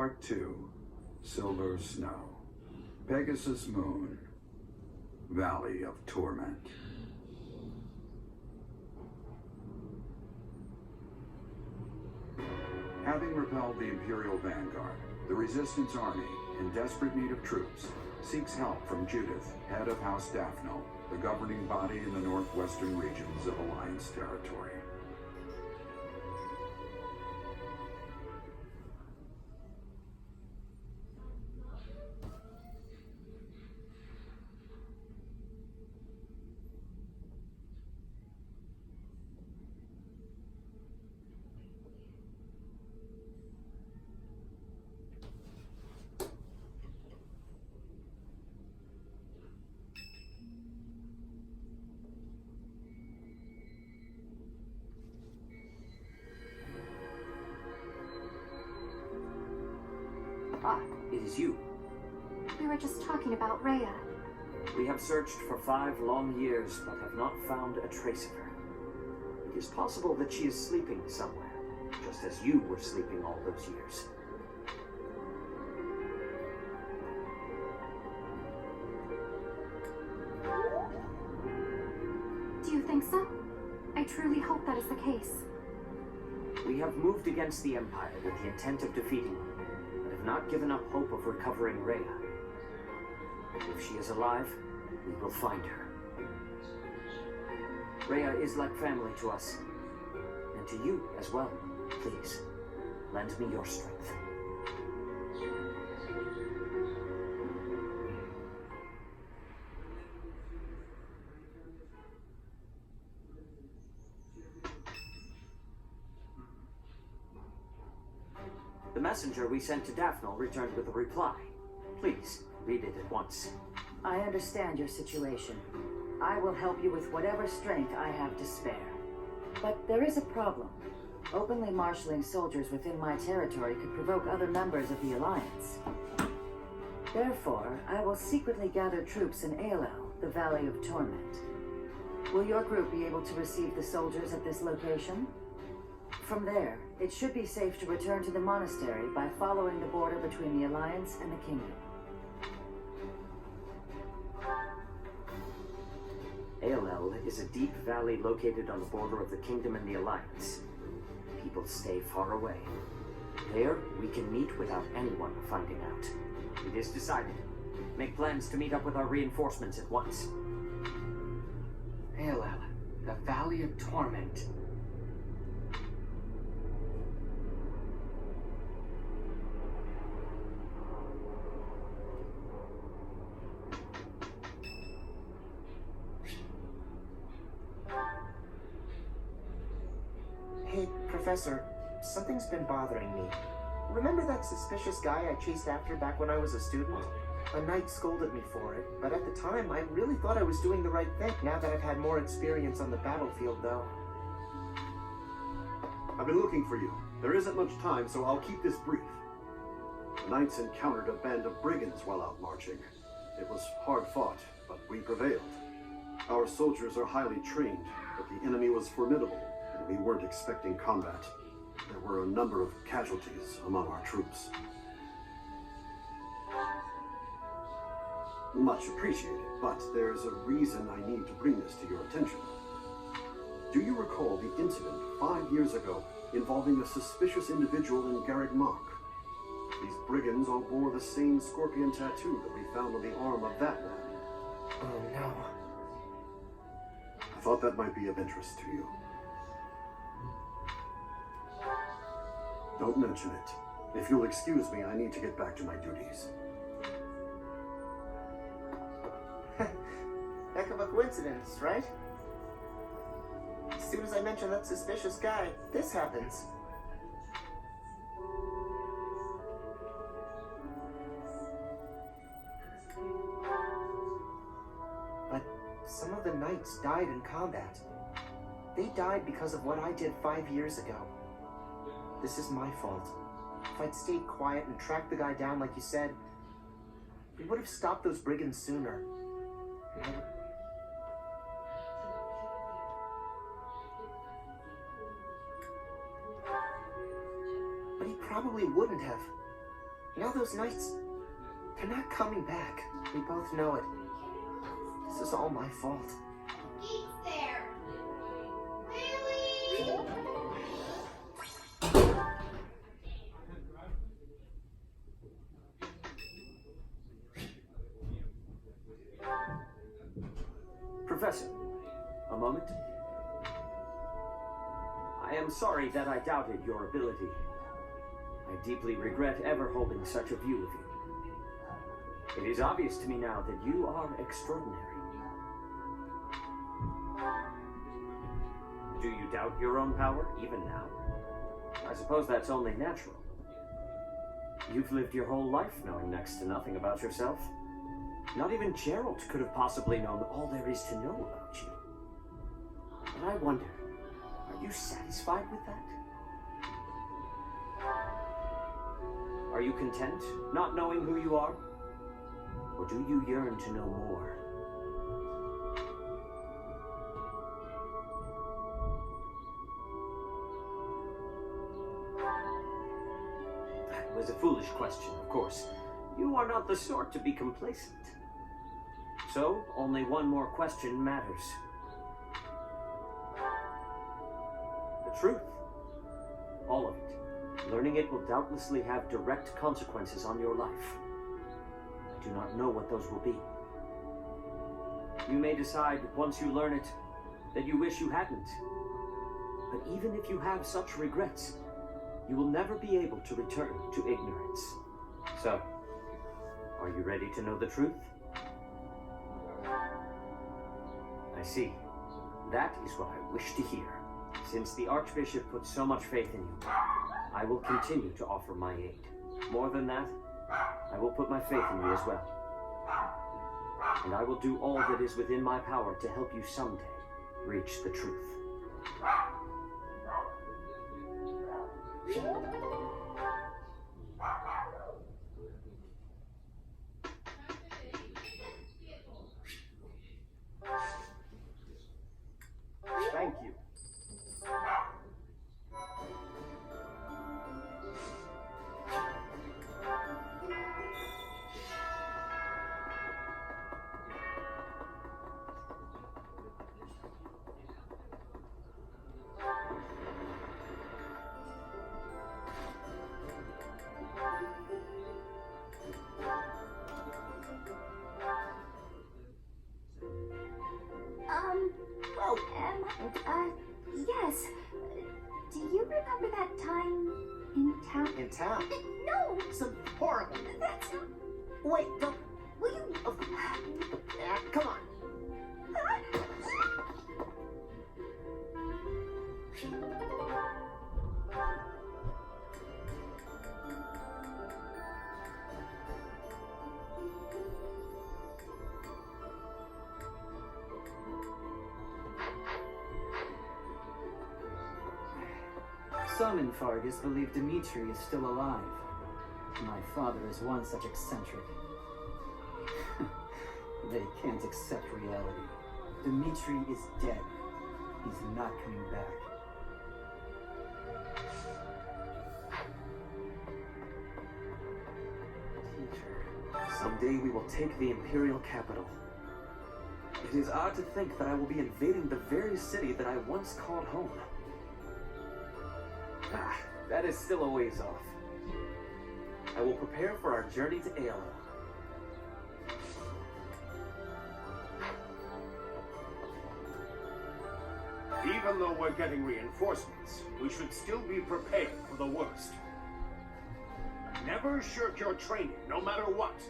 Part 2, Silver Snow, Pegasus Moon, Valley of Torment. Having repelled the Imperial Vanguard, the Resistance Army, in desperate need of troops, seeks help from Judith, head of House Daphne, the governing body in the northwestern regions of Alliance territory. Ah, it is you. We were just talking about Rhea. We have searched for 5 long years, but have not found a trace of her. It is possible that she is sleeping somewhere, just as you were sleeping all those years. Do you think so? I truly hope that is the case. We have moved against the Empire with the intent of defeating them, but have not given up hope of recovering Rhea. If she is alive, we will find her. Rhea is like family to us, and to you as well. Please, lend me your strength. The messenger we sent to Daphne returned with a reply. Please, read it at once. I understand your situation. I will help you with whatever strength I have to spare. But there is a problem. Openly marshaling soldiers within my territory could provoke other members of the Alliance. Therefore, I will secretly gather troops in Aelel, the Valley of Torment. Will your group be able to receive the soldiers at this location? From there, it should be safe to return to the monastery by following the border between the Alliance and the Kingdom. Aelel is a deep valley located on the border of the Kingdom and the Alliance. People stay far away. There, we can meet without anyone finding out. It is decided. Make plans to meet up with our reinforcements at once. Aelel, the Valley of Torment. Hey, Professor, something's been bothering me. Remember that suspicious guy I chased after back when I was a student? A knight scolded me for it, but at the time I really thought I was doing the right thing. Now that I've had more experience on the battlefield, though. I've been looking for you. There isn't much time, so I'll keep this brief. The knights encountered a band of brigands while out marching. It was hard fought, but we prevailed. Our soldiers are highly trained, but the enemy was formidable, and we weren't expecting combat. There were a number of casualties among our troops. Much appreciated, but there's a reason I need to bring this to your attention. Do you recall the incident 5 years ago involving a suspicious individual in Garreg Mach? These brigands all bore the same scorpion tattoo that we found on the arm of that man. Oh no. I thought that might be of interest to you. Don't mention it. If you'll excuse me, I need to get back to my duties. Heck of a coincidence, right? As soon as I mention that suspicious guy, this happens. But some of the knights died in combat. They died because of what I did 5 years ago. This is my fault. If I'd stayed quiet and tracked the guy down like you said, we would have stopped those brigands sooner. But he probably wouldn't have. Now those knights, they're not coming back. We both know it. This is all my fault. There. Really? Professor, a moment. I am sorry that I doubted your ability. I deeply regret ever holding such a view of you. It is obvious to me now that you are extraordinary. Do you doubt your own power, even now? I suppose that's only natural. You've lived your whole life knowing next to nothing about yourself. Not even Gerald could have possibly known all there is to know about you. But I wonder, are you satisfied with that? Are you content, not knowing who you are? Or do you yearn to know more? That was a foolish question, of course. You are not the sort to be complacent. So, only one more question matters. The truth. All of it. Learning it will doubtlessly have direct consequences on your life. I do not know what those will be. You may decide, once you learn it, that you wish you hadn't. But even if you have such regrets, you will never be able to return to ignorance. So, are you ready to know the truth? I see. That is what I wish to hear. Since the Archbishop put so much faith in you, I will continue to offer my aid. More than that, I will put my faith in you as well. And I will do all that is within my power to help you someday reach the truth. Thank you. Well, yes. Do you remember that time in town? In town? No! Some horrible. That's not... Wait, don't. Will you... Come on. Some in Fargus believe Dmitri is still alive. My father is one such eccentric. They can't accept reality. Dmitri is dead. He's not coming back. Teacher, someday we will take the Imperial capital. It is odd to think that I will be invading the very city that I once called home. Ah, that is still a ways off. I will prepare for our journey to Aelo. Even though we're getting reinforcements, we should still be prepared for the worst. Never shirk your training, no matter what.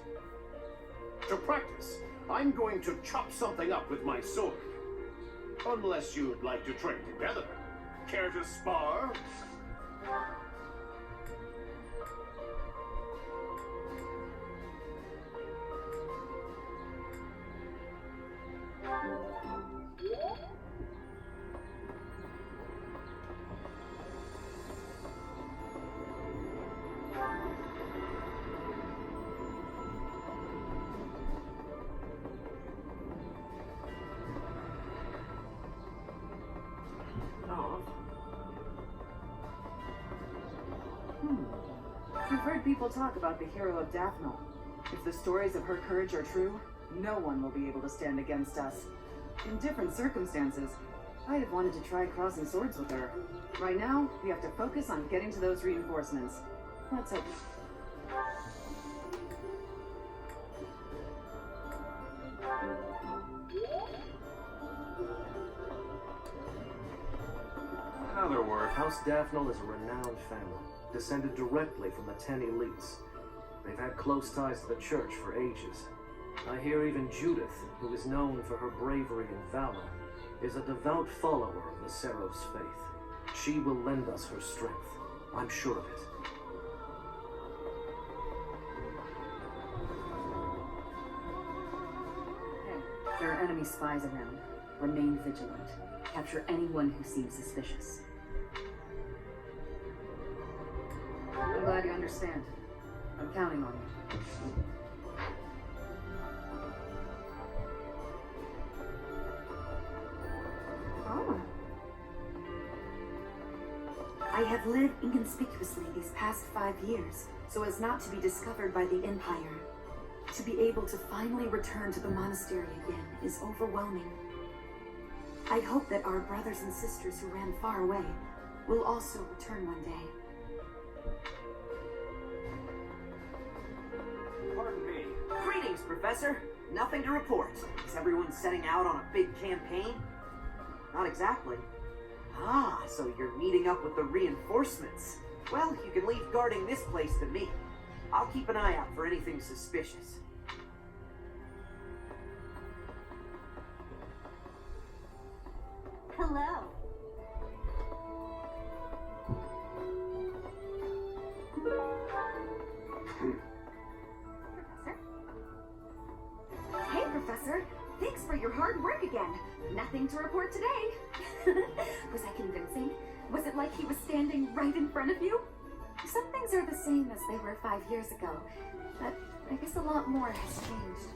To practice, I'm going to chop something up with my sword. Unless you'd like to train together. Care to spar? We've heard people talk about the hero of Daphne. If the stories of her courage are true, no one will be able to stand against us. In different circumstances, I'd have wanted to try crossing swords with her. Right now, we have to focus on getting to those reinforcements. Let's hope. In other words, House Daphne is a renowned family, descended directly from the 10 elites. They've had close ties to the church for ages. I hear even Judith, who is known for her bravery and valor, is a devout follower of the Seiros faith. She will lend us her strength. I'm sure of it. Hey, there are enemy spies around. Remain vigilant. Capture anyone who seems suspicious. I'm glad you understand. I'm counting on you. Oh. I have lived inconspicuously these past 5 years, so as not to be discovered by the Empire. To be able to finally return to the monastery again is overwhelming. I hope that our brothers and sisters who ran far away will also return one day. Pardon me. Greetings, Professor. Nothing to report. Is everyone setting out on a big campaign? Not exactly. Ah, so you're meeting up with the reinforcements. Well, you can leave guarding this place to me. I'll keep an eye out for anything suspicious. Hello. Professor? Hey, Professor. Thanks for your hard work again. Nothing to report today. Was I convincing? Was it like he was standing right in front of you? Some things are the same as they were 5 years ago, but I guess a lot more has changed.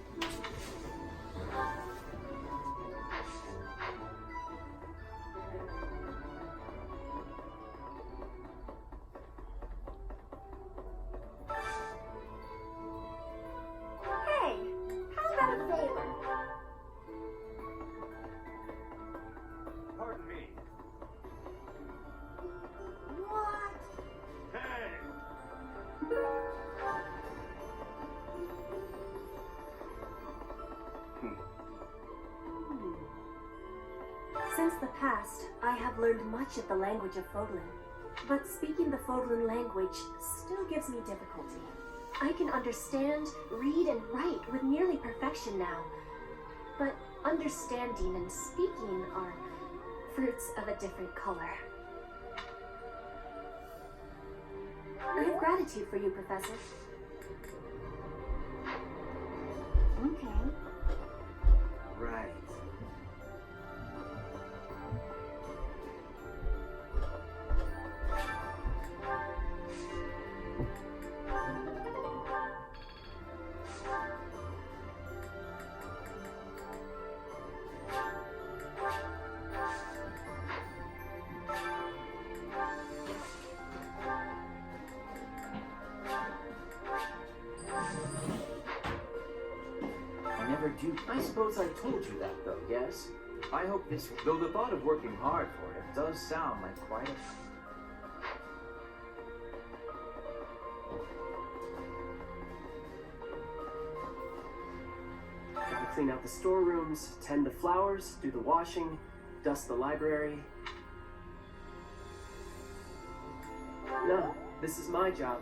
Hey, how about a favor? Pardon me. What? Hey! Since the past, I have learned much of the language of Fodlan. But speaking the Fodlan language still gives me difficulty. I can understand, read, and write with nearly perfection now. But understanding and speaking are fruits of a different color. I have gratitude for you, Professor. Okay. Right. I never do. I suppose I told you that, though, yes? I hope this... Though the thought of working hard for it does sound like quite a... Gotta clean out the storerooms, tend the flowers, do the washing, dust the library. No, this is my job.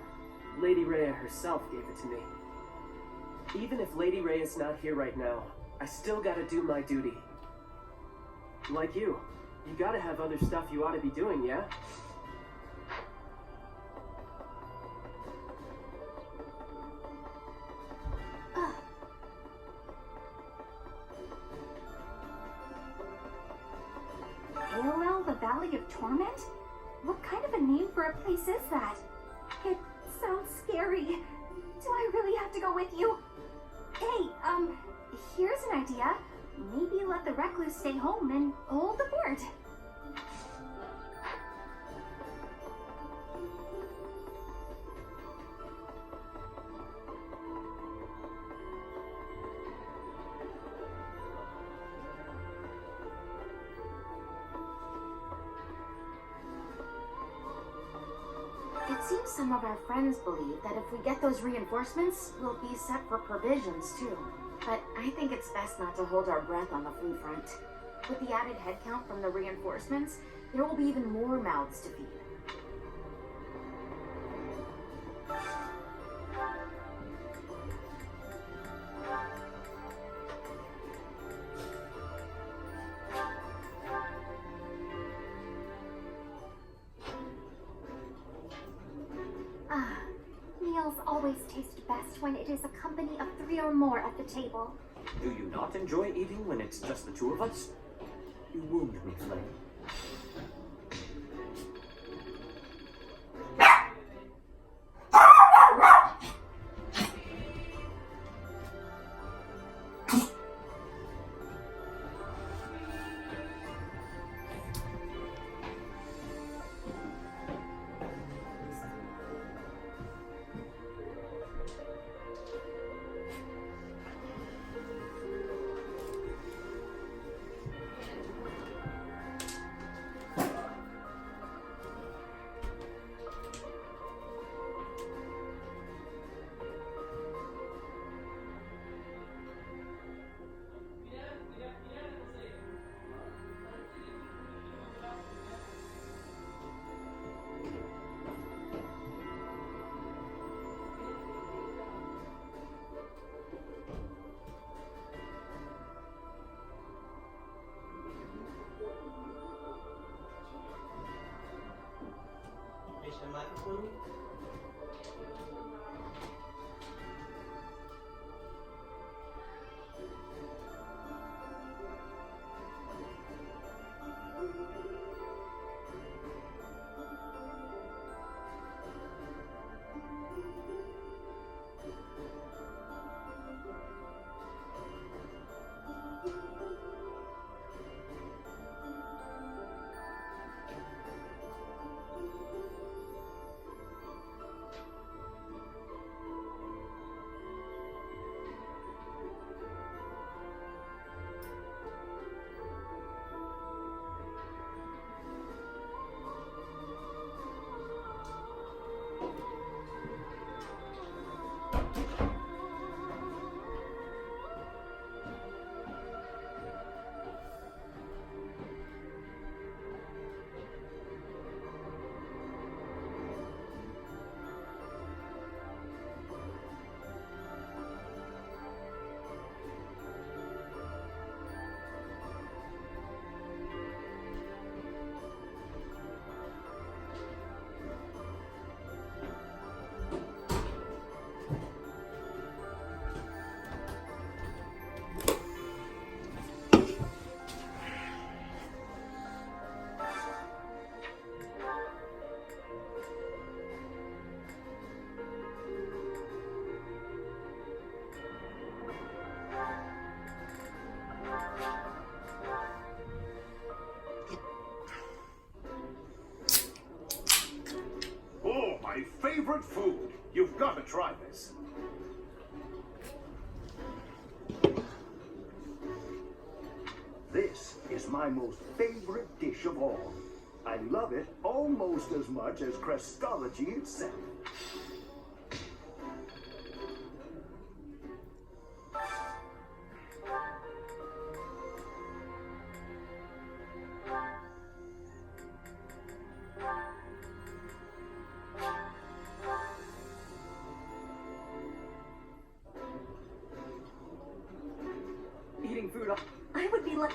Lady Rhea herself gave it to me. Even if Lady Rhea is not here right now, I still gotta do my duty. Like you gotta have other stuff you ought to be doing, yeah? AOL, the Valley of Torment? What kind of a name for a place is that? It sounds scary. Do I really have to go with you? Hey, here's an idea. Maybe let the recluse stay home and hold the fort. It seems some of our friends believe that if we get those reinforcements, we'll be set for provisions too. But I think it's best not to hold our breath on the food front. With the added headcount from the reinforcements, there will be even more mouths to feed. Meals always taste best when it is a company of 3 or more at the table. Do you not enjoy eating when it's just the 2 of us? You wound me, Flame. My favorite food. You've got to try this. This is my most favorite dish of all. I love it almost as much as Crestology itself. Eating food. I would be like.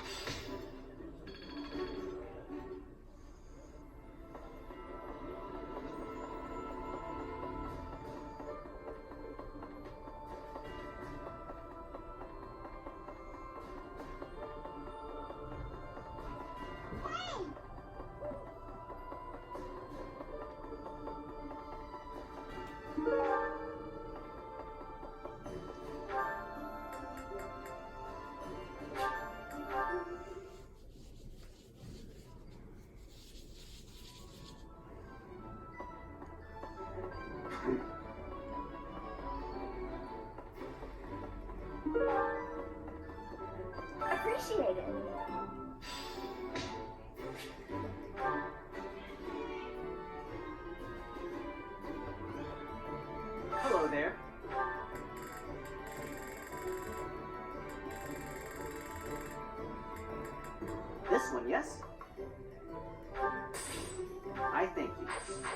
I thank you.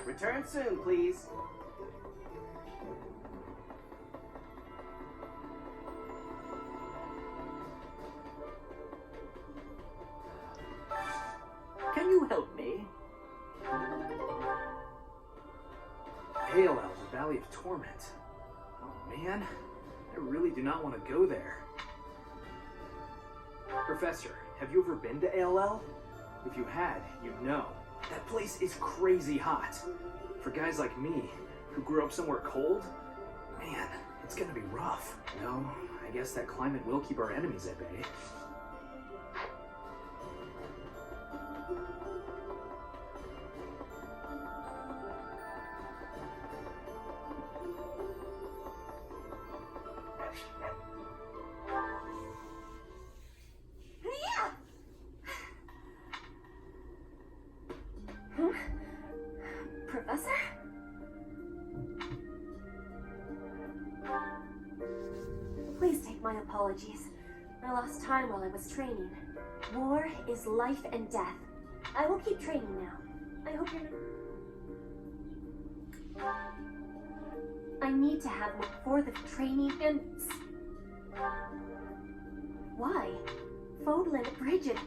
Return soon, please. Can you help me? Hail out the Valley of Torment. Oh man, I really do not want to go there. Professor, have you ever been to ALL? If you had, you'd know. That place is crazy hot. For guys like me, who grew up somewhere cold, man, it's gonna be rough. No, I guess that climate will keep our enemies at bay. Professor? Please take my apologies. I lost time while I was training. War is life and death. I will keep training now. I hope you're not... I need to have more for the training and... Why? Fodlan, Bridget,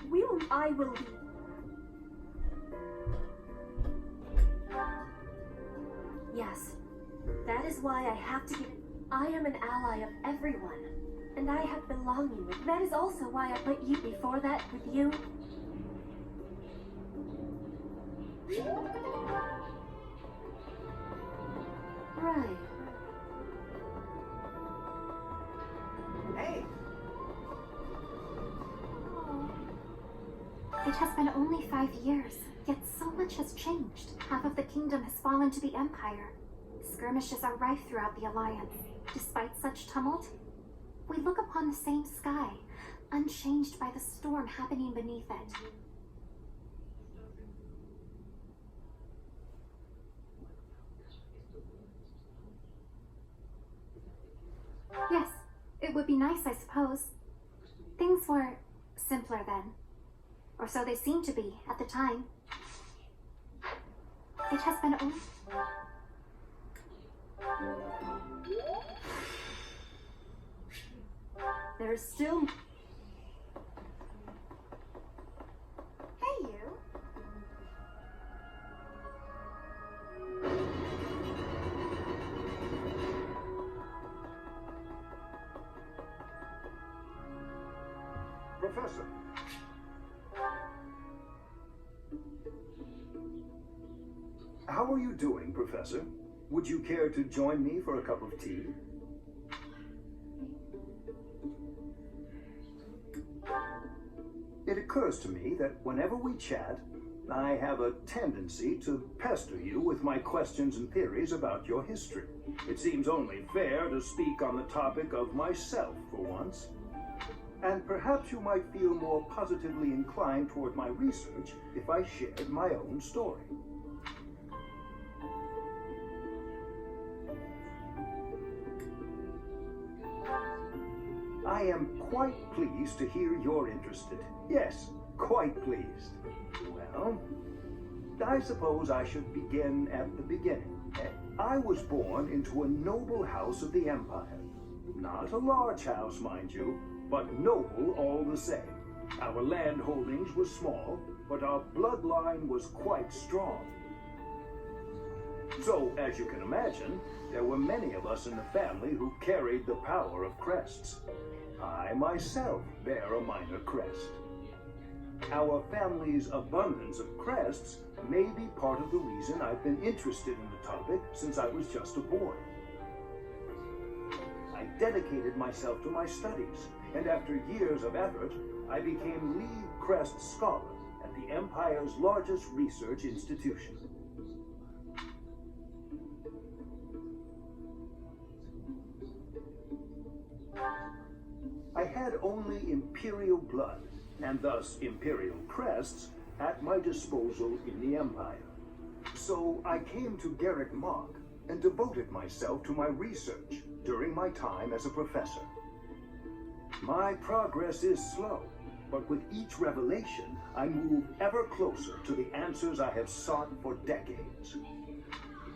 I will be... Yes, that is why I have to give... I am an ally of everyone, and I have belonging with... That is also why I put you before that with you. Right. Hey! It has been only 5 years, yet so much has changed. Half of the kingdom has fallen to the Empire. Skirmishes are rife throughout the Alliance. Despite such tumult, we look upon the same sky, unchanged by the storm happening beneath it. Yes, it would be nice, I suppose. Things were simpler then. Or so they seemed to be at the time. It has been only... There's still... Hey, you. Professor. How are you doing, Professor? Would you care to join me for a cup of tea? It occurs to me that whenever we chat, I have a tendency to pester you with my questions and theories about your history. It seems only fair to speak on the topic of myself for once. And perhaps you might feel more positively inclined toward my research if I shared my own story. I am quite pleased to hear you're interested. Yes, quite pleased. Well, I suppose I should begin at the beginning. I was born into a noble house of the Empire. Not a large house, mind you, but noble all the same. Our land holdings were small, but our bloodline was quite strong. So, as you can imagine, there were many of us in the family who carried the power of crests. I myself bear a minor crest. Our family's abundance of crests may be part of the reason I've been interested in the topic since I was just a boy. I dedicated myself to my studies, and after years of effort, I became lead crest scholar at the Empire's largest research institution. I had only Imperial blood, and thus Imperial crests, at my disposal in the Empire. So I came to Garrick Mach and devoted myself to my research during my time as a professor. My progress is slow, but with each revelation, I move ever closer to the answers I have sought for decades.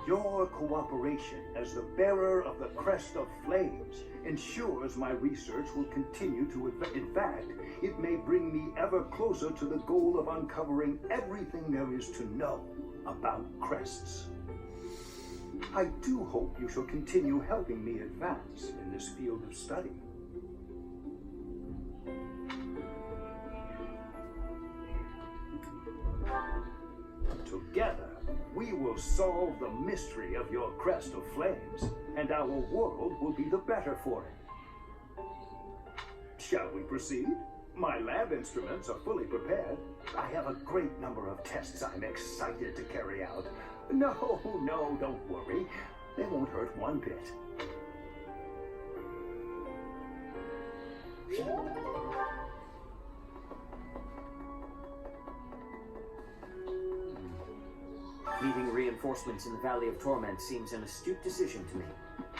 Your cooperation as the bearer of the Crest of Flames ensures my research will continue to advance. In fact, it may bring me ever closer to the goal of uncovering everything there is to know about crests. I do hope you shall continue helping me advance in this field of study. Together, we will solve the mystery of your Crest of Flames, and our world will be the better for it. Shall we proceed? My lab instruments are fully prepared. I have a great number of tests I'm excited to carry out. No, don't worry. They won't hurt one bit. Meeting reinforcements in the Valley of Torment seems an astute decision to me.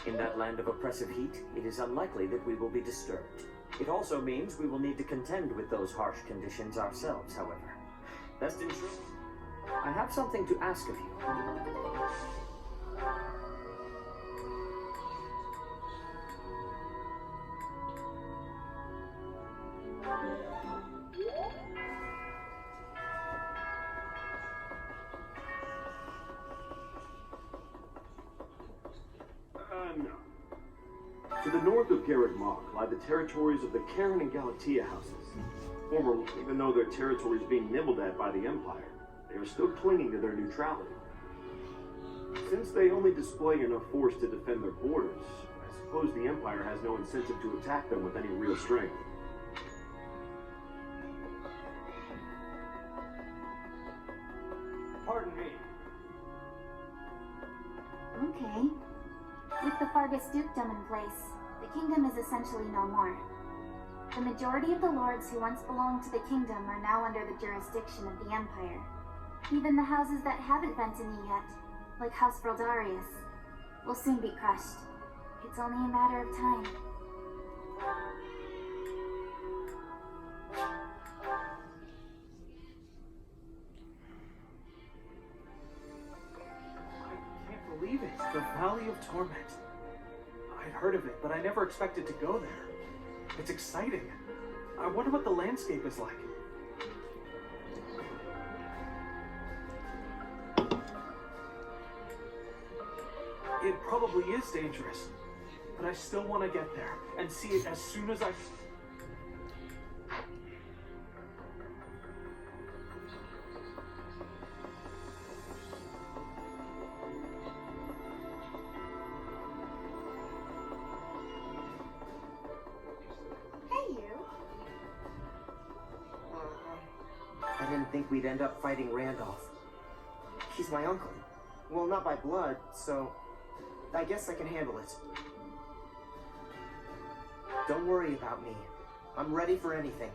In that land of oppressive heat, it is unlikely that we will be disturbed. It also means we will need to contend with those harsh conditions ourselves, however. Best in truth, I have something to ask of you. No. To the north of Garrett Mach lie the territories of the Karen and Galatea houses. Formerly, even though their territory is being nibbled at by the Empire, they are still clinging to their neutrality. Since they only display enough force to defend their borders, I suppose the Empire has no incentive to attack them with any real strength. Pardon me. Okay. With the Fargus dukedom in place, the kingdom is essentially no more. The majority of the lords who once belonged to the kingdom are now under the jurisdiction of the Empire. Even the houses that haven't been to me yet, like House Brildarius, will soon be crushed. It's only a matter of time. I can't believe it. The Valley of Torment. I'd heard of it, but I never expected to go there. It's exciting. I wonder what the landscape is like. It probably is dangerous, but I still want to get there and see it as soon as I... I didn't think we'd end up fighting Randolph. He's my uncle. Well, not by blood, so I guess I can handle it. Don't worry about me. I'm ready for anything.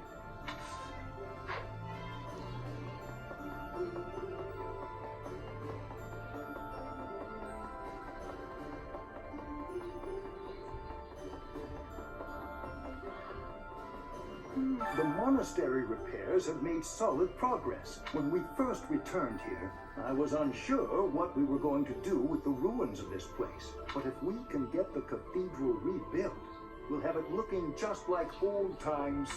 The monastery repairs have made solid progress. When we first returned here, I was unsure what we were going to do with the ruins of this place. But if we can get the cathedral rebuilt, we'll have it looking just like old times.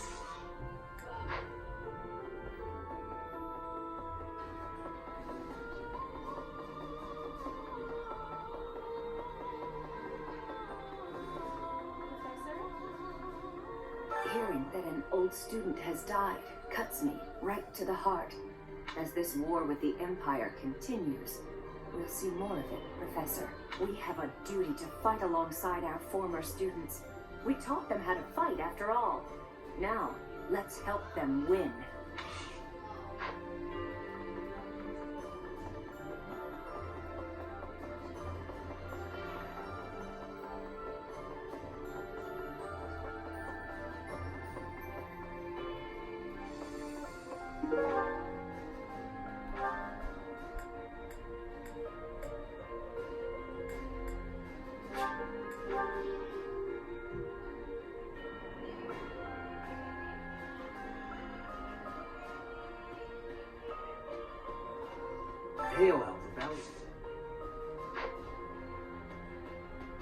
Hearing that an old student has died cuts me right to the heart. As this war with the Empire continues, we'll see more of it, Professor. We have a duty to fight alongside our former students. We taught them how to fight after all. Now, let's help them win.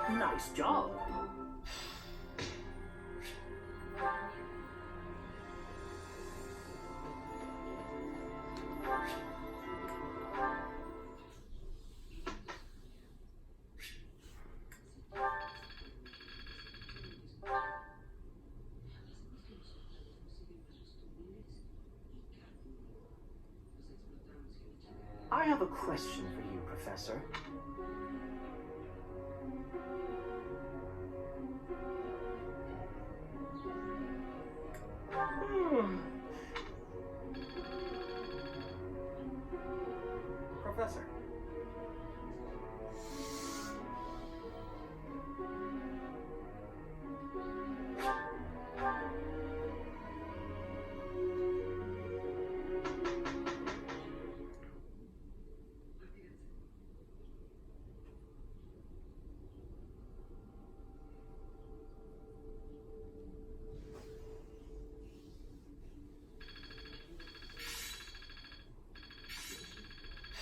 Nice job. I have a question for you, Professor. Professor.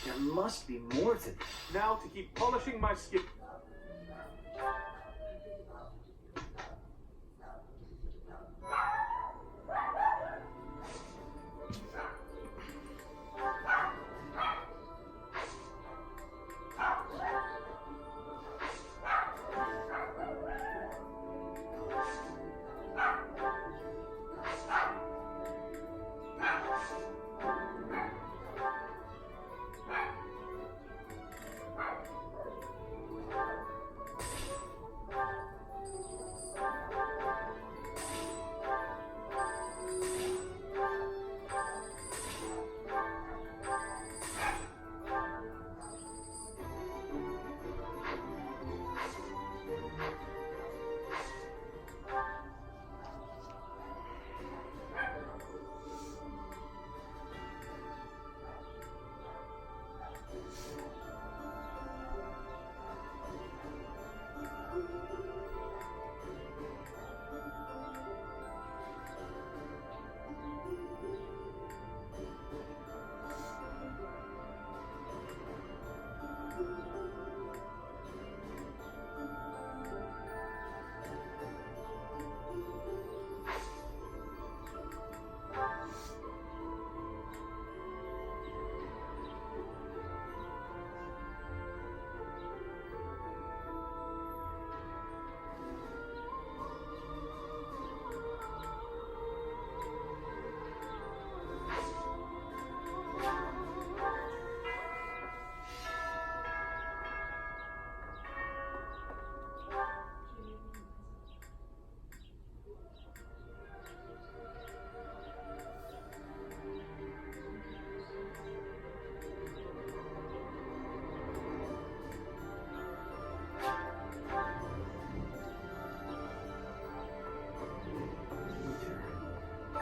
There must be more to this. Now to keep polishing my skin.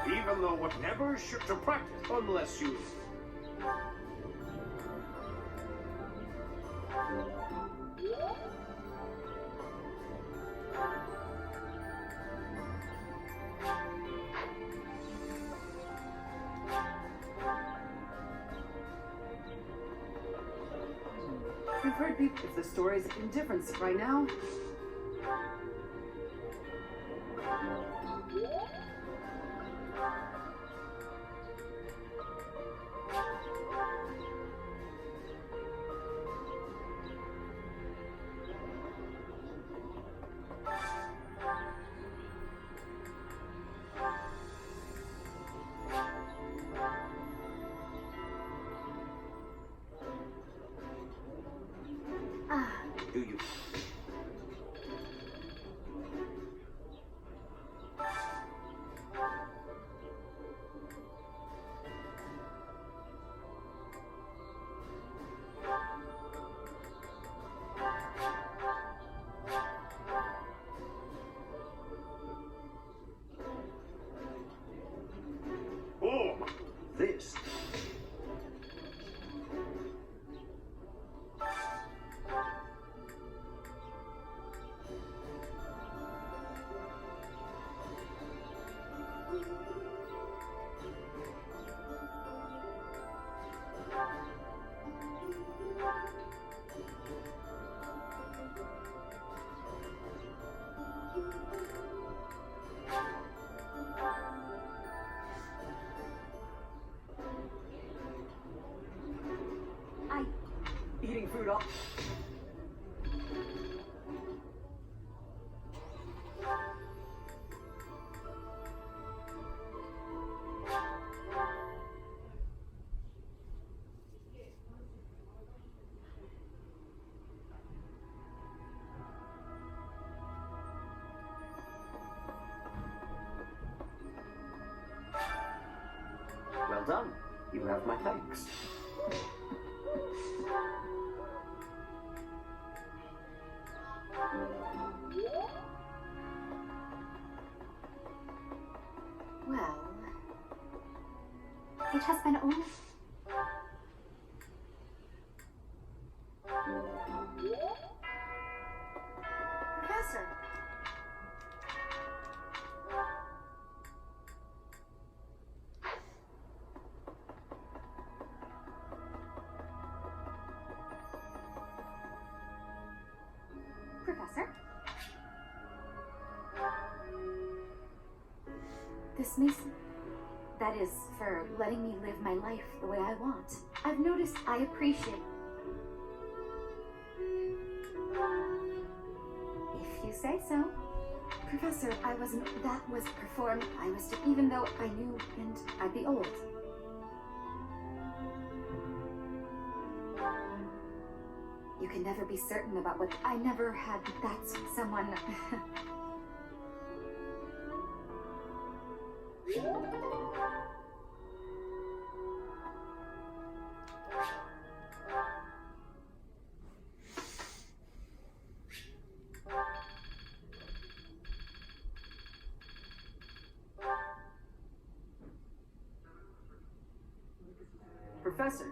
Even though what never should to practice unless you. We've heard people if the story's indifference right now. Do you? Oh, this. Well done. You have my thanks. Well, it has been only... Professor! Professor? This may... That is, for letting me live my life the way I want. I've noticed I appreciate... If you say so. Professor, I wasn't... That was performed. I was... Even though I knew, and I'd be old. You can never be certain about what... I never had... That's someone... Professor.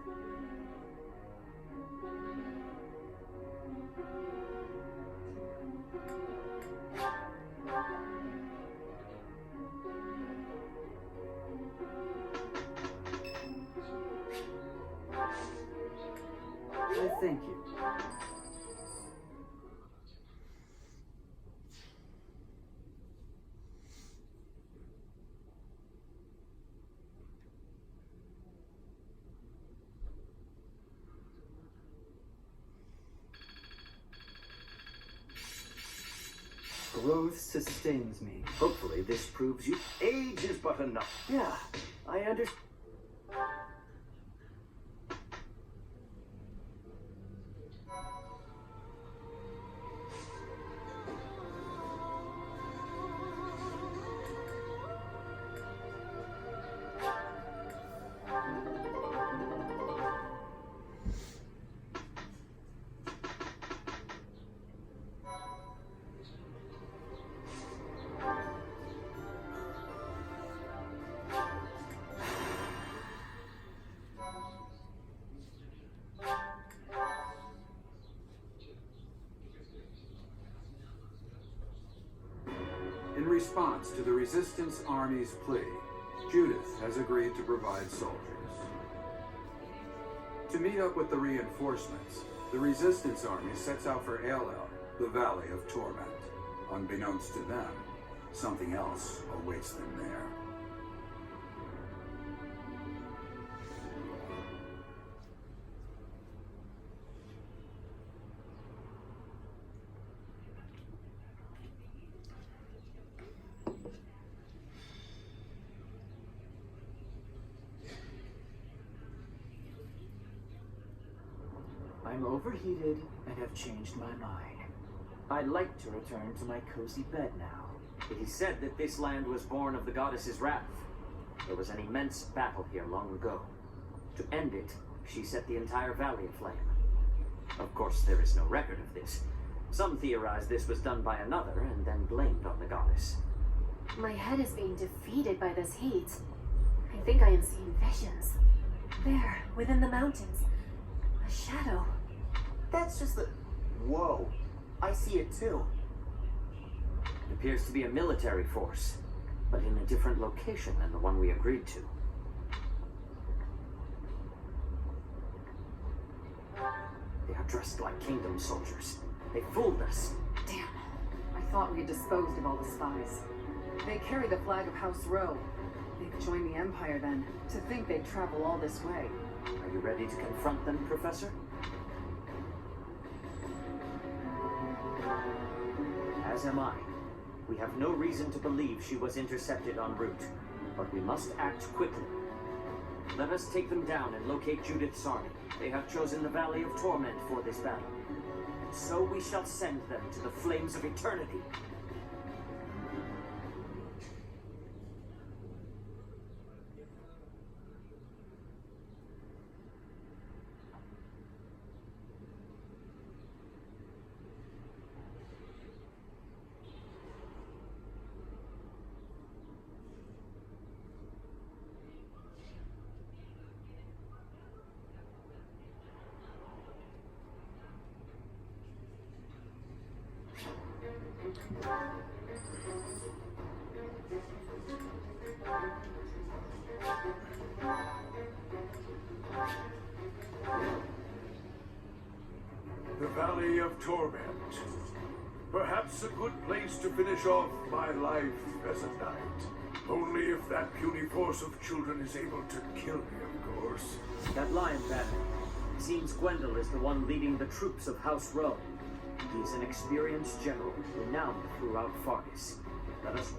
I thank you. Growth sustains me. Hopefully this proves you... Age is but enough. Yeah, I understand. In response to the Resistance Army's plea, Judith has agreed to provide soldiers. To meet up with the reinforcements, the Resistance Army sets out for Aelel, the Valley of Torment. Unbeknownst to them, something else awaits them there. I'm overheated and have changed my mind. I'd like to return to my cozy bed now. It is said that this land was born of the goddess's wrath. There was an immense battle here long ago. To end it, she set the entire valley aflame. Of course, there is no record of this. Some theorize this was done by another and then blamed on the goddess. My head is being defeated by this heat. I think I am seeing visions. There, within the mountains. A shadow. That's just the... Whoa. I see it too. It appears to be a military force, but in a different location than the one we agreed to. They are dressed like kingdom soldiers. They fooled us. Damn. I thought we had disposed of all the spies. They carry the flag of House Row. They've joined the Empire then. To think they'd travel all this way. Are you ready to confront them, Professor? as am I. We have no reason to believe she was intercepted en route, but we must act quickly. Let us take them down and locate Judith's army. They have chosen the Valley of Torment for this battle. And so we shall send them to the flames of eternity. The Valley of Torment. Perhaps a good place to finish off my life as a knight. Only if that puny force of children is able to kill me, of course. That lion battle. Seems Gwendol is the one leading the troops of House Rowe. He is an experienced general, renowned throughout Fargus. Let us...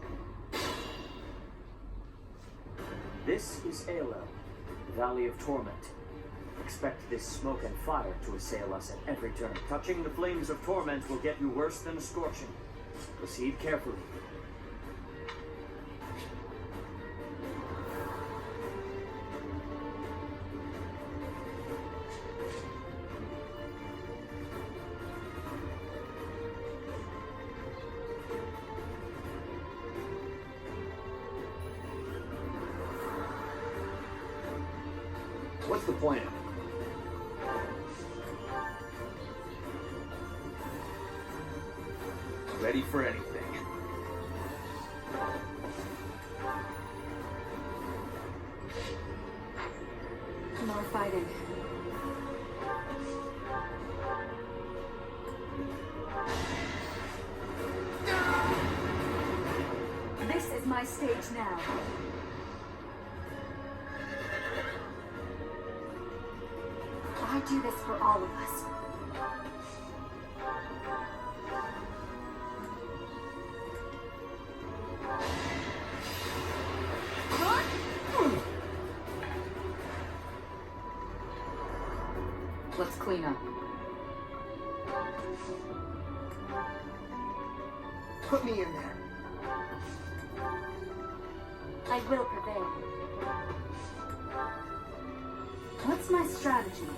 This is Aelel, the Valley of Torment. Expect this smoke and fire to assail us at every turn. Touching the flames of torment will get you worse than a scorching. Proceed carefully. What's the plan? Ready for anything. More fighting. This is my stage now. I do this for all of us. Let's clean up. Put me in there. I will prevail. What's my strategy?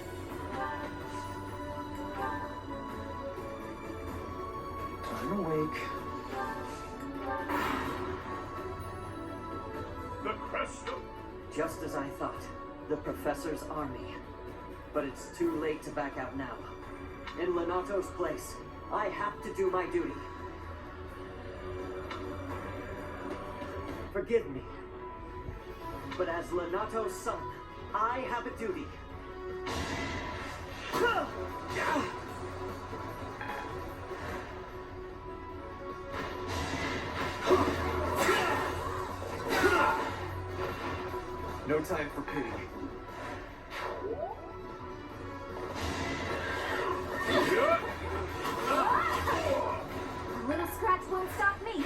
I'm awake. The crest of... Just as I thought. The Professor's army. But it's too late to back out now. In Lenato's place, I have to do my duty. Forgive me. But as Lenato's son, I have a duty. No time for pity. A little scratch won't stop me.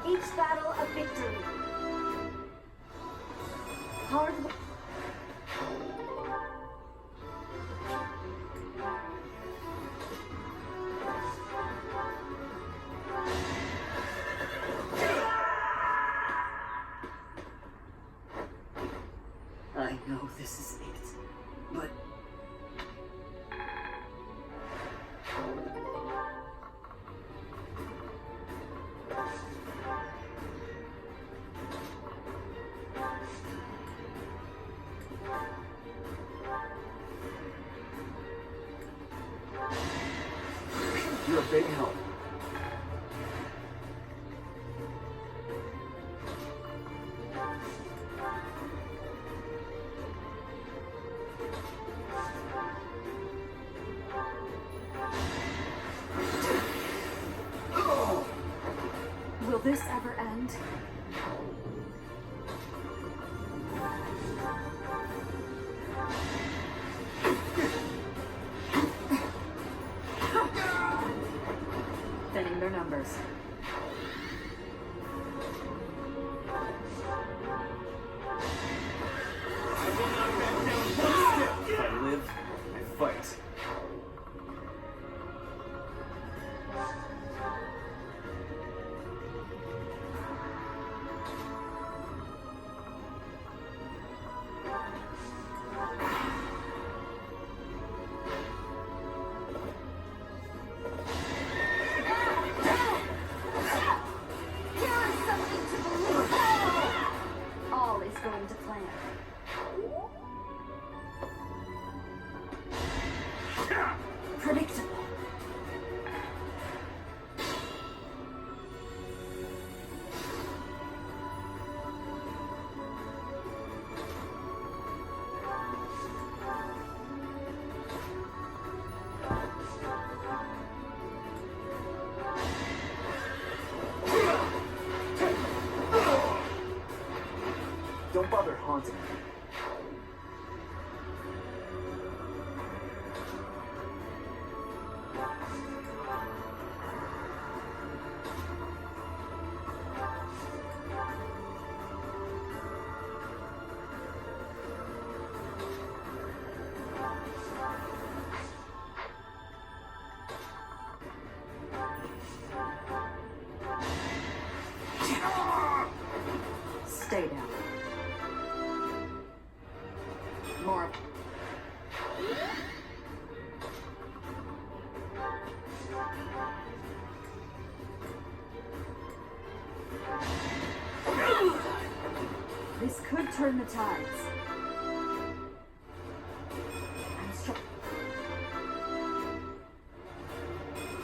Each battle a victory. Hard. I know this is it, but... You're a big help. this ever end? Thinning their numbers. If I live, I fight. All is going to plan. Predictable. Don't bother haunting me. Stay down. More. This could turn the tides. I'm strong.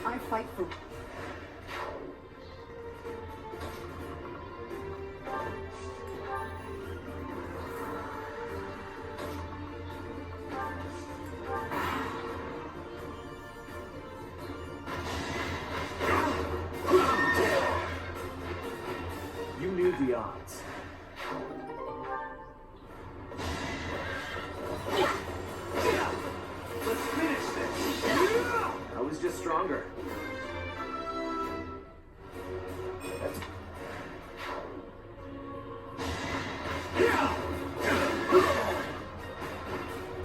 I fight for. You knew the odds. Let's finish this! I was just stronger. That's...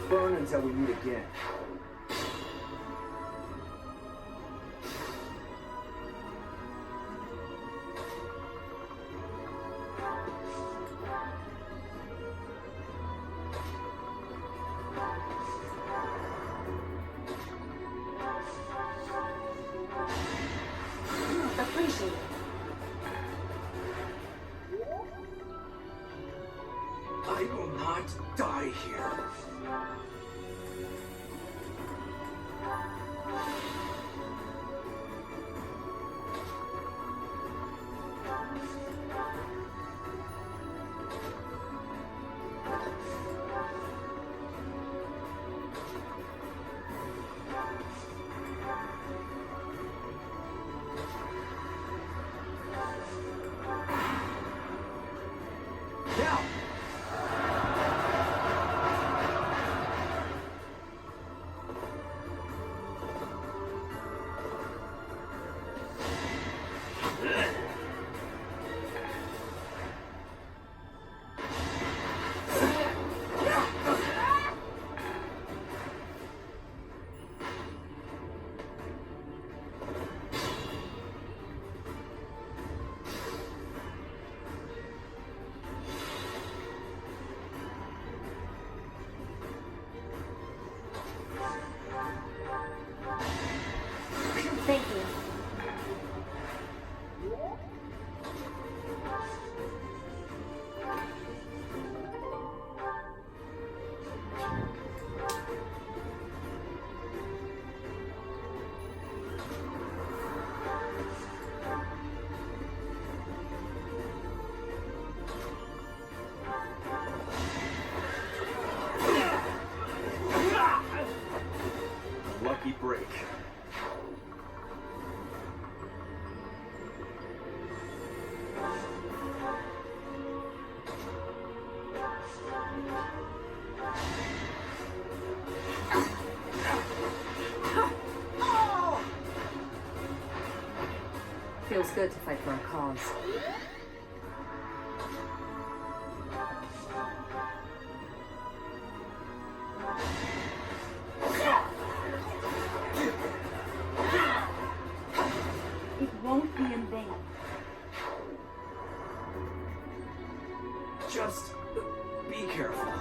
Burn until we meet again. Appreciate it. I will not die here. Now! Feels good to fight for a cause. It won't be in vain. Just be careful.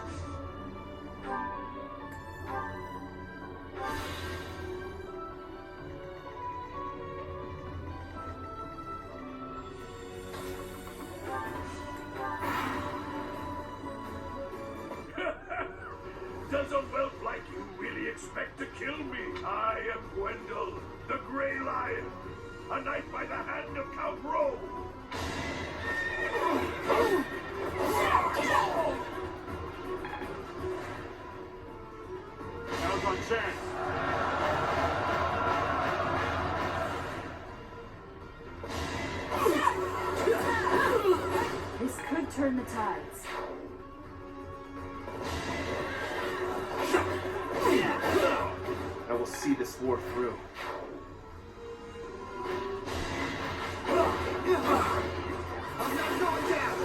Does a whelp like you really expect to kill me? I am Gwendol, the Grey Lion, a knight by the hand of Count Rowe. Now's our chance. This could turn the tides. I will see this war through. I'm not going down!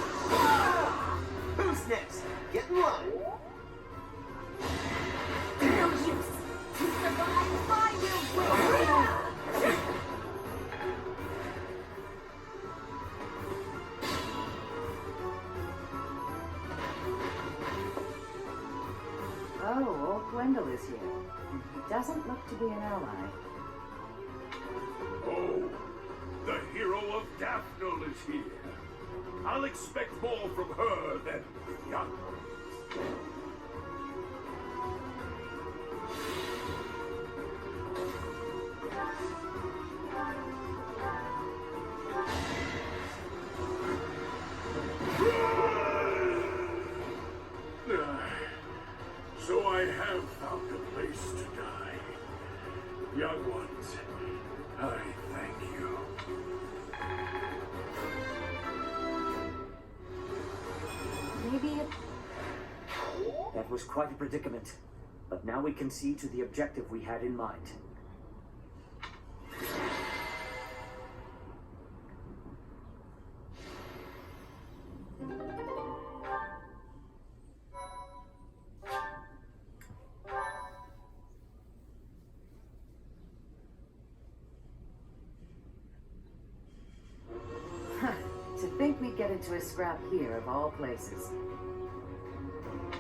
Who's next? Get in line! No use. To survive, I will win. Oh, old Gwendol is here. And he doesn't look to be an ally. Oh, the hero of Daphne is here. I'll expect more from her than the young ones. So I have found a place to die. Young ones, I thank you. Maybe it... That was quite a predicament. But now we can see to the objective we had in mind. To think we'd get into a scrap here, of all places.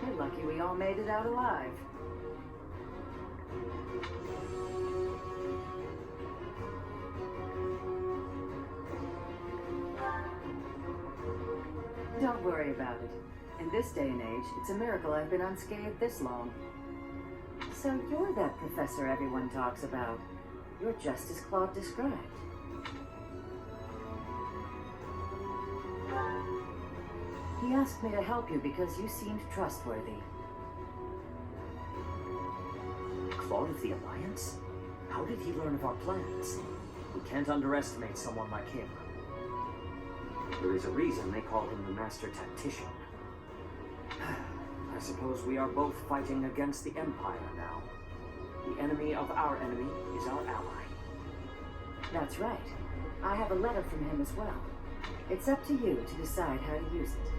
You're lucky we all made it out alive. Don't worry about it. In this day and age, it's a miracle I've been unscathed this long. So you're that professor everyone talks about. You're just as Claude described. He asked me to help you because you seemed trustworthy. Claude of the Alliance? How did he learn of our plans? We can't underestimate someone like him. There is a reason they call him the Master Tactician. I suppose we are both fighting against the Empire now. The enemy of our enemy is our ally. That's right. I have a letter from him as well. It's up to you to decide how to use it.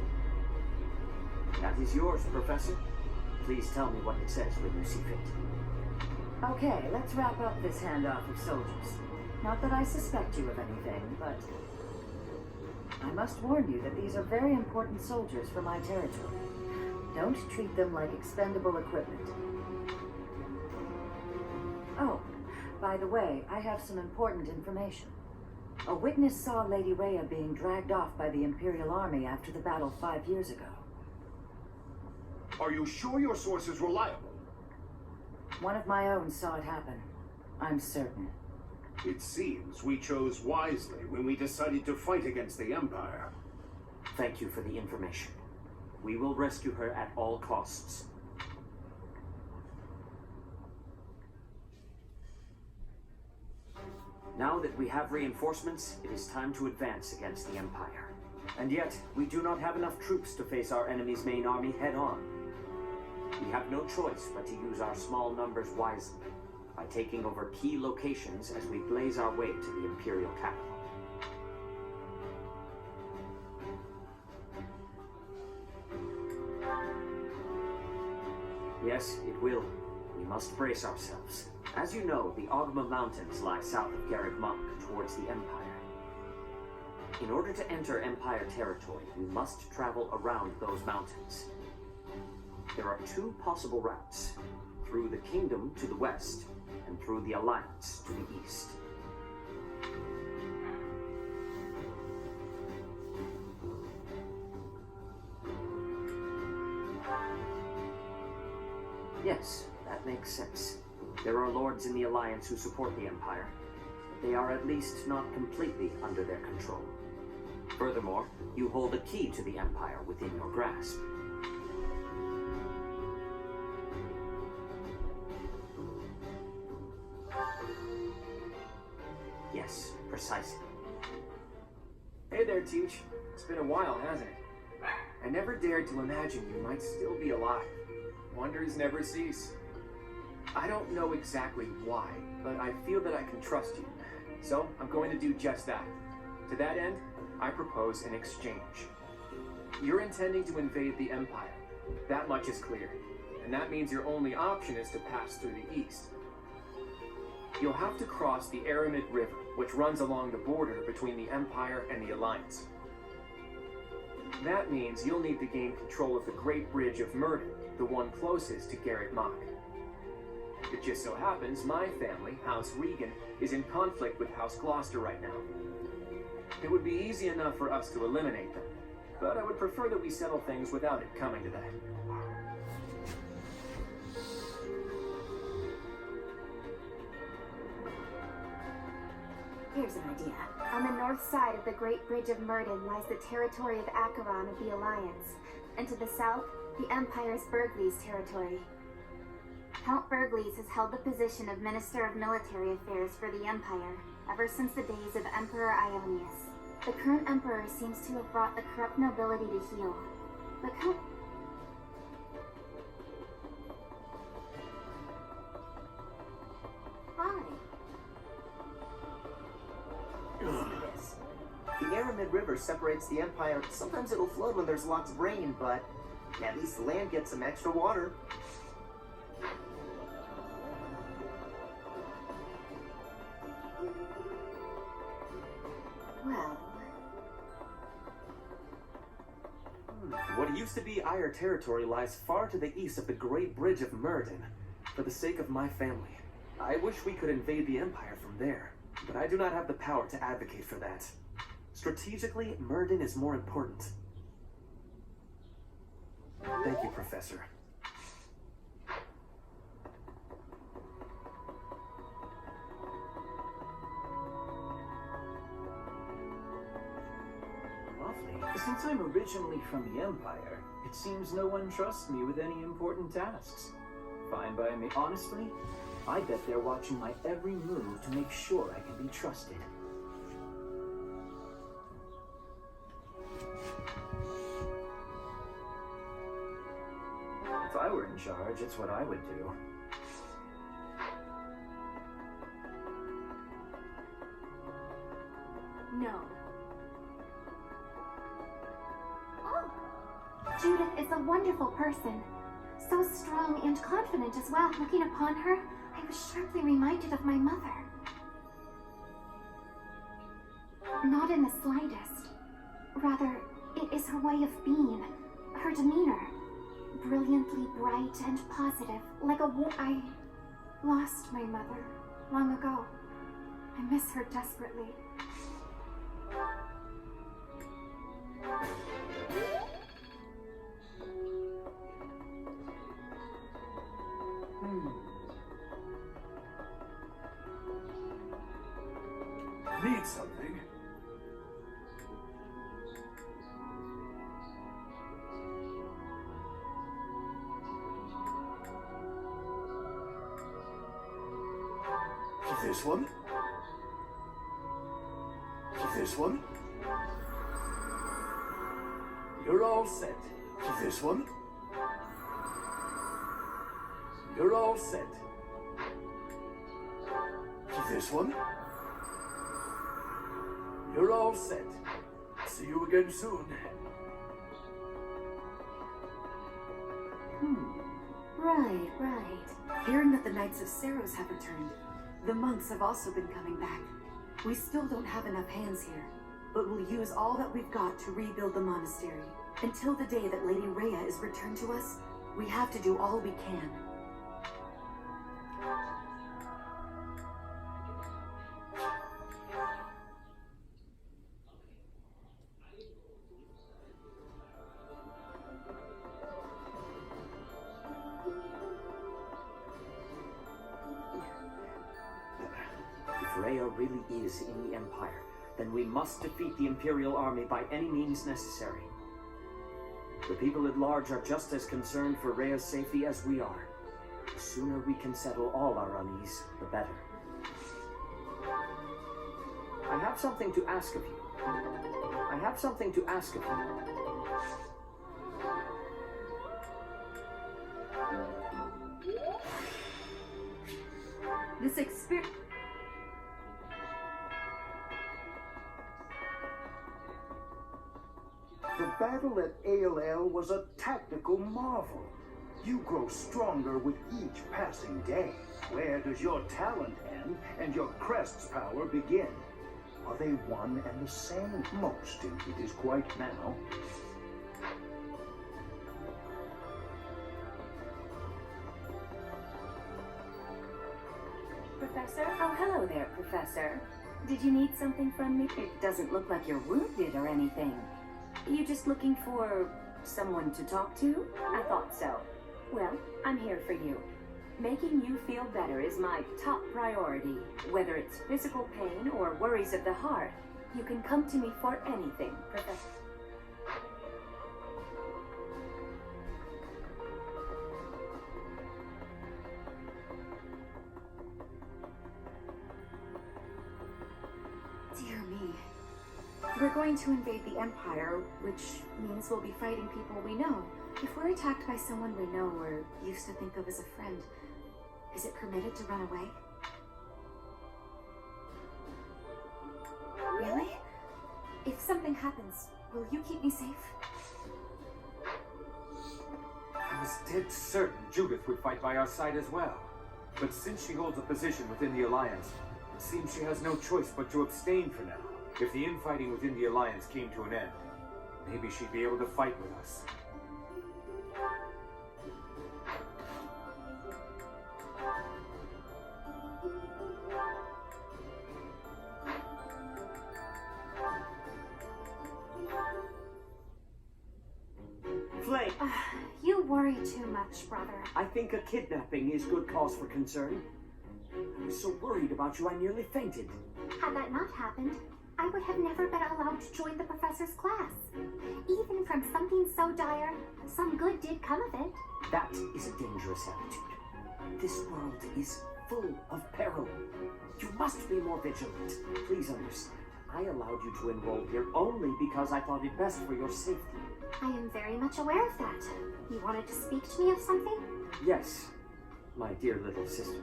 That is yours, Professor. Please tell me what it says when you see fit. Okay, let's wrap up this handoff of soldiers. Not that I suspect you of anything, but I must warn you that these are very important soldiers for my territory. Don't treat them like expendable equipment. Oh, by the way, I have some important information. A witness saw Lady Rhea being dragged off by the Imperial Army after the battle 5 years ago. Are you sure your source is reliable? One of my own saw it happen. I'm certain. It seems we chose wisely when we decided to fight against the Empire. Thank you for the information. We will rescue her at all costs. Now that we have reinforcements, it is time to advance against the Empire. And yet, we do not have enough troops to face our enemy's main army head-on. We have no choice but to use our small numbers wisely, by taking over key locations as we blaze our way to the Imperial capital. Yes, it will. We must brace ourselves. As you know, the Ogma Mountains lie south of Garreg Mach, towards the Empire. In order to enter Empire territory, we must travel around those mountains. There are two possible routes: through the Kingdom to the west, and through the Alliance to the east. Yes, that makes sense. There are lords in the Alliance who support the Empire, but they are at least not completely under their control. Furthermore, you hold a key to the Empire within your grasp. Yes, precisely. Hey there, Teach. It's been a while, hasn't it? I never dared to imagine you might still be alive. Wonders never cease. I don't know exactly why, but I feel that I can trust you. So I'm going to do just that. To that end, I propose an exchange. You're intending to invade the Empire. That much is clear. And that means your only option is to pass through the east. You'll have to cross the Aramid River, which runs along the border between the Empire and the Alliance. That means you'll need to gain control of the Great Bridge of Murder, the one closest to Garreg Mach. It just so happens my family, House Regan, is in conflict with House Gloucester right now. It would be easy enough for us to eliminate them, but I would prefer that we settle things without it coming to that. Here's an idea. On the north side of the Great Bridge of Murden lies the territory of Acheron of the Alliance, and to the south, the Empire's Burgleys territory. Count Burgleys has held the position of Minister of Military Affairs for the Empire ever since the days of Emperor Ionius. The current Emperor seems to have brought the corrupt nobility to heel. But Count... Hi. The Aramid River separates the Empire. Sometimes it'll flood when there's lots of rain, but at least the land gets some extra water. Well... What used to be Ire territory lies far to the east of the Great Bridge of Murden. For the sake of my family, I wish we could invade the Empire from there, but I do not have the power to advocate for that. Strategically, Murden is more important. Thank you, Professor. Lovely. Since I'm originally from the Empire, it seems no one trusts me with any important tasks. Fine by me. Honestly, I bet they're watching my every move to make sure I can be trusted. If I were in charge, it's what I would do. No. Oh! Judith is a wonderful person. So strong and confident as well. Looking upon her, I was sharply reminded of my mother. Not in the slightest. Rather, it is her way of being, her demeanor. Brilliantly bright and positive, like a I lost my mother long ago. I miss her desperately. Need something? This one? This one? You're all set. This one? You're all set. This one? You're all set. See you again soon. Right. Hearing that the Knights of Seiros have returned, the monks have also been coming back. We still don't have enough hands here, but we'll use all that we've got to rebuild the monastery. Until the day that Lady Rhea is returned to us, we have to do all we can. If Rhea really is in the Empire, then we must defeat the Imperial army by any means necessary. The people at large are just as concerned for Rhea's safety as we are. The sooner we can settle all our unease, the better. I have something to ask of you. This experience... The battle at ALL was a tactical marvel. You grow stronger with each passing day. Where does your talent end and your crest's power begin? Are they one and the same? Most, it is quite now. Professor? Oh, hello there, Professor. Did you need something from me? It doesn't look like you're wounded or anything. You just looking for someone to talk to? I thought so. Well, I'm here for you. Making you feel better is my top priority. Whether it's physical pain or worries of the heart, you can come to me for anything, Professor. Dear me. We're going to invade the Empire, which means we'll be fighting people we know. If we're attacked by someone we know or used to think of as a friend, is it permitted to run away? Really? If something happens, will you keep me safe? I was dead certain Judith would fight by our side as well. But since she holds a position within the Alliance, it seems she has no choice but to abstain for now. If the infighting within the Alliance came to an end, maybe she'd be able to fight with us. Flame! You worry too much, brother. I think a kidnapping is good cause for concern. I was so worried about you I nearly fainted. Had that not happened, I would have never been allowed to join the professor's class. Even from something so dire, some good did come of it. That is a dangerous attitude. This world is full of peril. You must be more vigilant. Please understand, I allowed you to enroll here only because I thought it best for your safety. I am very much aware of that. You wanted to speak to me of something? Yes, my dear little sister.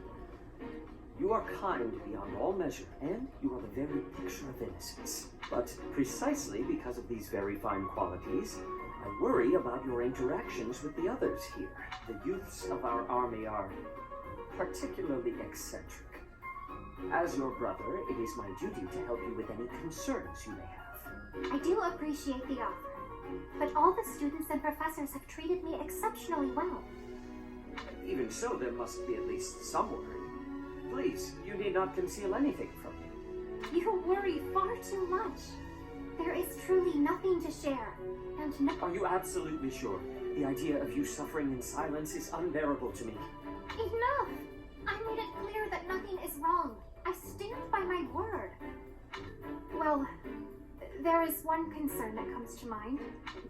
You are kind beyond all measure, and you are the very picture of innocence. But precisely because of these very fine qualities, I worry about your interactions with the others here. The youths of our army are particularly eccentric. As your brother, it is my duty to help you with any concerns you may have. I do appreciate the offer, but all the students and professors have treated me exceptionally well. Even so, there must be at least some worry. Please, you need not conceal anything from me. You worry far too much. There is truly nothing to share, and no— Are you absolutely sure? The idea of you suffering in silence is unbearable to me. Enough! I made it clear that nothing is wrong. I stand by my word. Well, there is one concern that comes to mind.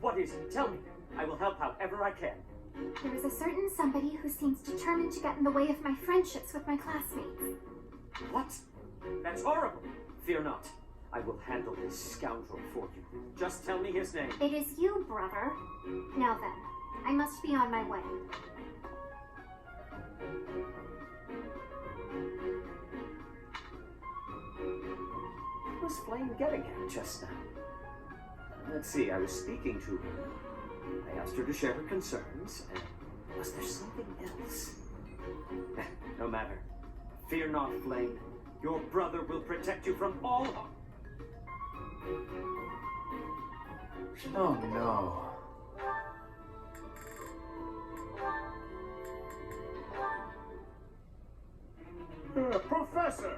What is it? Tell me. I will help however I can. There is a certain somebody who seems determined to get in the way of my friendships with my classmates. What? That's horrible. Fear not. I will handle this scoundrel for you. Just tell me his name. It is you, brother. Now then, I must be on my way. What was Flame getting at just now? Let's see, I was speaking to her. I asked her to share her concerns, and Was there something else? No matter. Fear not, Flame. Your brother will protect you from all harm. Oh no. Professor!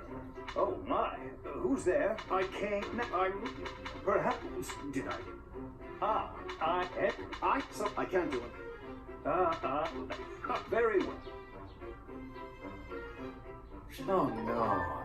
Oh my, who's there? I can't. I'm. Perhaps. Did I? I can't do it. Very well. Oh no.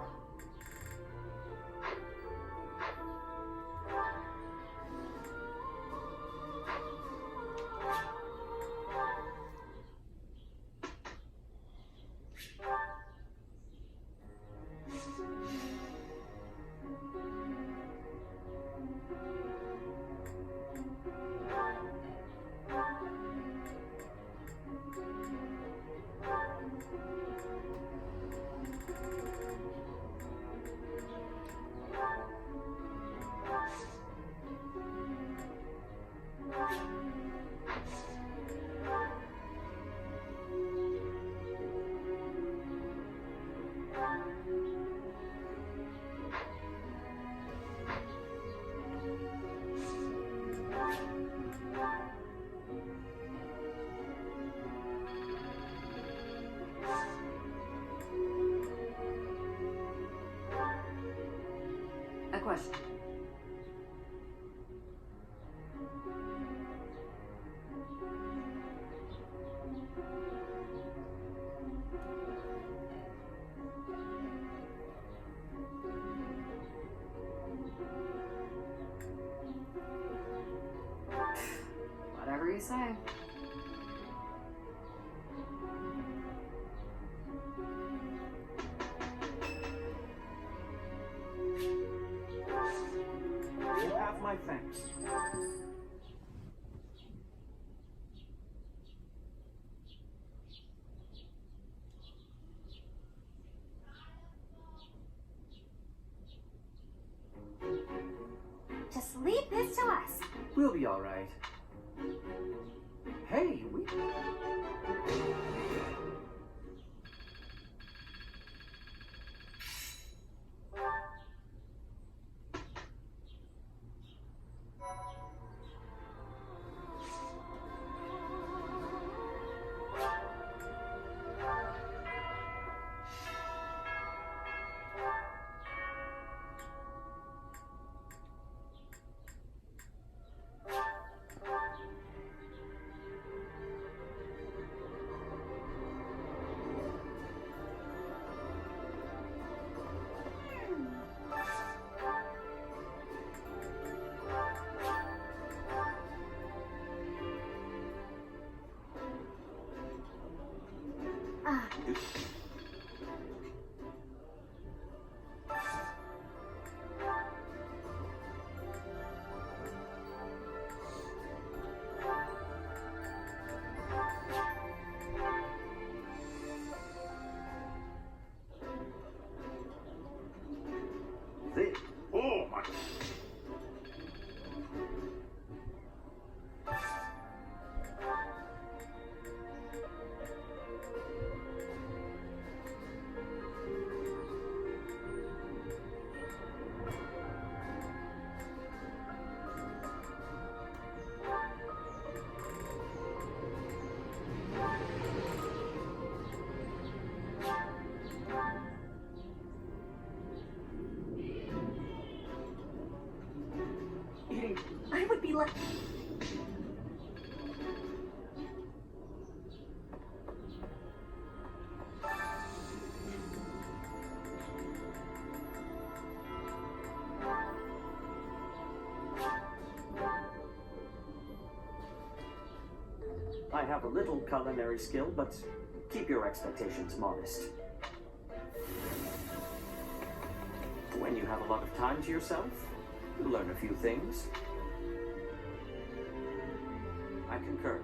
A question. Whatever you say. You have my thanks. Just leave this to us. We'll be all right. Hey, we... Ah, This. Oh my. I would be like. I have a little culinary skill, but keep your expectations modest. When you have a lot of time to yourself, you learn a few things. I concur.